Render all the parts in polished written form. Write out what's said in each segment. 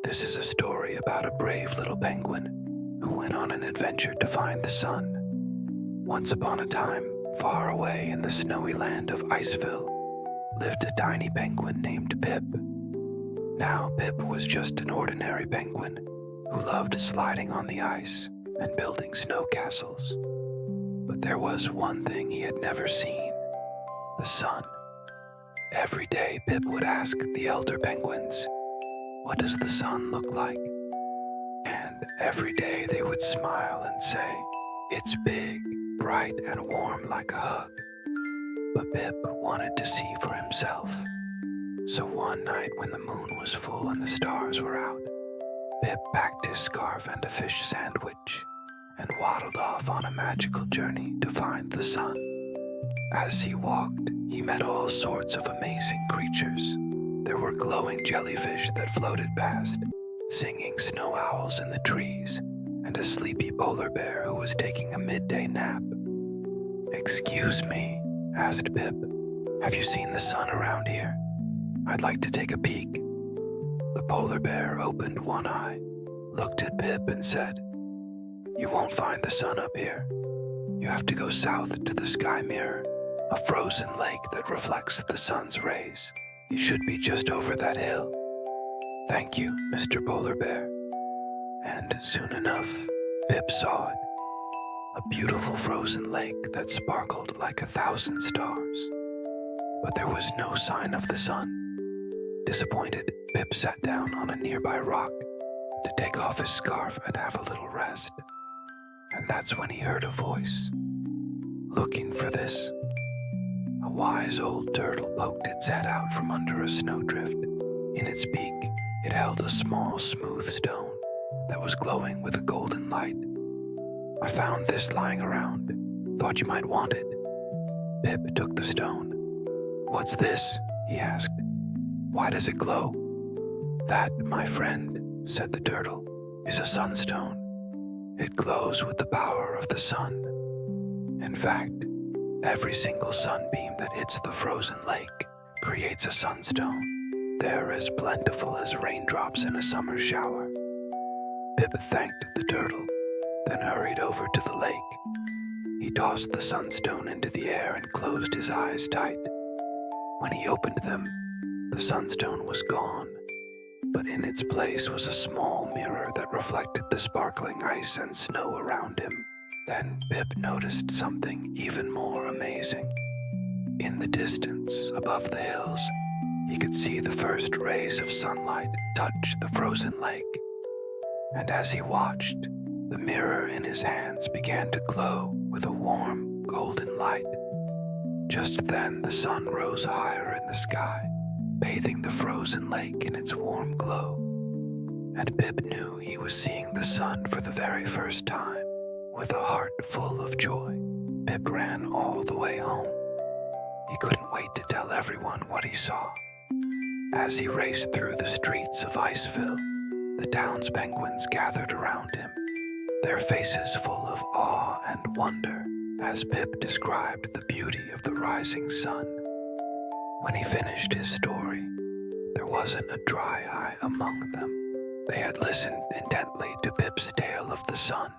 This is a story about a brave little penguin who went on an adventure to find the sun. Once upon a time, far away in the snowy land of Iceville, lived a tiny penguin named Pip. Now Pip was just an ordinary penguin who loved sliding on the ice and building snow castles. But there was one thing he had never seen: the sun. Every day Pip would ask the elder penguins, "What does the sun look like?" And every day they would smile and say, "It's big, bright, and warm like a hug." But Pip wanted to see for himself. So one night when the moon was full and the stars were out, Pip packed his scarf and a fish sandwich and waddled off on a magical journey to find the sun. As he walked, he met all sorts of amazing creatures. There were glowing jellyfish that floated past, singing snow owls in the trees, and a sleepy polar bear who was taking a midday nap. "Excuse me," asked Pip. "Have you seen the sun around here? I'd like to take a peek." The polar bear opened one eye, looked at Pip and said, "You won't find the sun up here. You have to go south to the sky mirror, a frozen lake that reflects the sun's rays. You should be just over that hill." "Thank you, Mr. Polar Bear." And soon enough, Pip saw it, a beautiful frozen lake that sparkled like 1,000 stars. But there was no sign of the sun. Disappointed, Pip sat down on a nearby rock to take off his scarf and have a little rest. And that's when he heard a voice. Looking for this? A wise old turtle poked its head out from under a snowdrift. In its beak, it held a small, smooth stone that was glowing with a golden light. "I found this lying around. Thought you might want it." Pip took the stone. "What's this?" he asked. "Why does it glow?" "That, my friend," said the turtle, "is a sunstone. It glows with the power of the sun. In fact, every single sunbeam that hits the frozen lake creates a sunstone. They're as plentiful as raindrops in a summer shower." Pip thanked the turtle, then hurried over to the lake. He tossed the sunstone into the air and closed his eyes tight. When he opened them, the sunstone was gone, but in its place was a small mirror that reflected the sparkling ice and snow around him. Then Pip noticed something even more amazing. In the distance, above the hills, he could see the first rays of sunlight touch the frozen lake. And as he watched, the mirror in his hands began to glow with a warm, golden light. Just then the sun rose higher in the sky, bathing the frozen lake in its warm glow. And Pip knew he was seeing the sun for the very first time. With a heart full of joy, Pip ran all the way home. He couldn't wait to tell everyone what he saw. As he raced through the streets of Iceville, the town's penguins gathered around him, their faces full of awe and wonder as Pip described the beauty of the rising sun. When he finished his story, there wasn't a dry eye among them. They had listened intently to Pip's tale of the sun,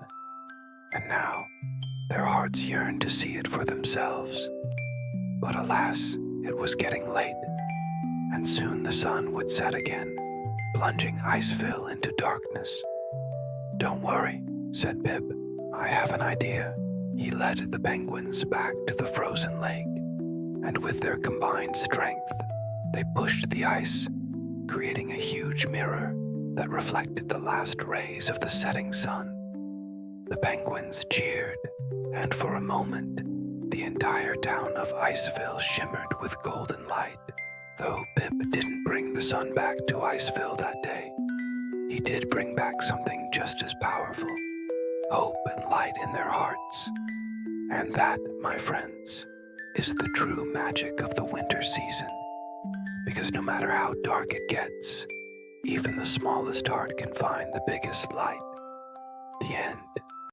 and now their hearts yearned to see it for themselves. But alas, it was getting late, and soon the sun would set again, plunging Iceville into darkness. "Don't worry," said Pip. "I have an idea." He led the penguins back to the frozen lake, and with their combined strength, they pushed the ice, creating a huge mirror that reflected the last rays of the setting sun. The penguins cheered, and for a moment, the entire town of Iceville shimmered with golden light. Though Pip didn't bring the sun back to Iceville that day, he did bring back something just as powerful: hope and light in their hearts. And that, my friends, is the true magic of the winter season. Because no matter how dark it gets, even the smallest heart can find the biggest light. The end.